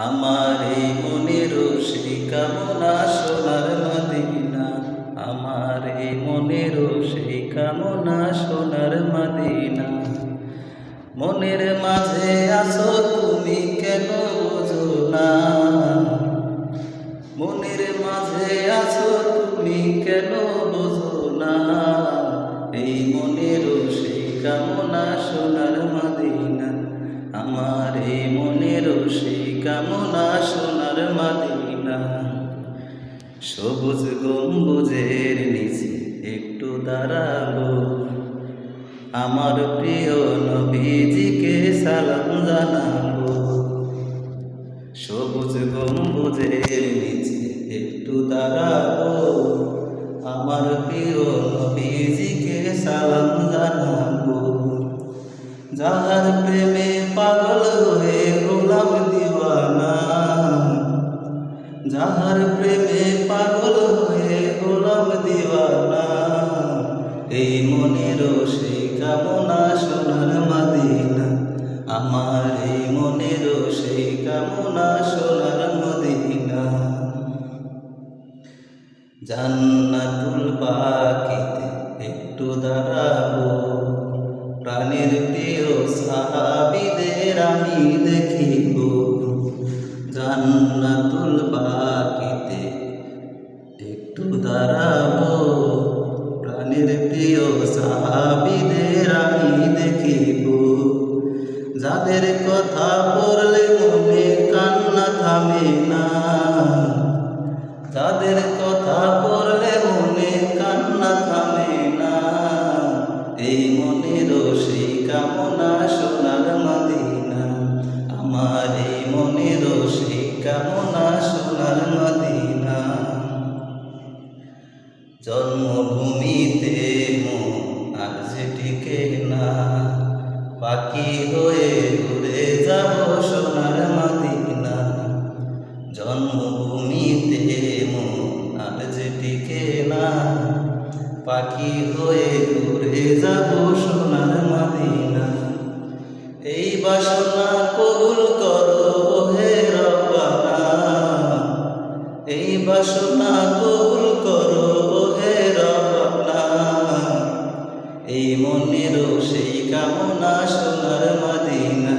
আমার এই মনের সেই কামনা সোনার মদিনা, আমার এই মনের সেই কামনা সোনার মদিনা। মনের মাঝে আছো তুমি কেন বোঝো না, মনের মাঝে আছো তুমি কেন বোঝো না। এই মনের সেই কামনা সোনার মদিনা, আমার এই মনের সেই কামনা সোনার মদিনা। সবুজ গম্বুজের নিচে একটু দাঁড়াবো, আমার প্রিয় নবীজিকে সালাম জানাবো। সবুজ গম্বুজের নিচে একটু দাঁড়াবো, আমার প্রিয় নবীজিকে সালাম জানাবো। যাহার প্রেমে পাগল হয়ে গোলাম দিওয়ানা, যাহার প্রেমে পাগল হয়ে গোলাম দিওয়ানা। এই মনের সেই কামনা সোনার মদিনা, আমার এই মনের সেই কামনা সোনার মদিনা। জান্নাতুল বাকিতে একটু দাঁড়াবো, প্রাণের প্রিয় সাহাবীদের আমি দেখিব। জান্নাতুল বাকিতে একটু দাঁড়াবো, প্রাণের প্রিয় সাহাবীদের আমি দেখিব। যাদের কথা পড়লে মনে কান্না থামে না, যাদের কথা পড়লে মনে কান্না থামে না। এই মনের সেই কামনা সোনার মদিনা, আমার এই মনের সেই কামনা সোনার মদিনা। জন্মভূমিতে মন আজ টিকে না, পাখি হয়ে উড়ে যাব সোনার মদিনা। জন্মভূমিতে মন আজ টিকে না, পাখি হয়ে উড়ে যাব সোনার মদিনা। এই বাসনা কবুল করো হে রব্বানা, এই বাসনা কবুল করো হে রব্বানা। এই মনের সেই কামনা সোনার মদিনা,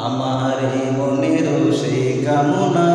আমার এই মনের সেই কামনা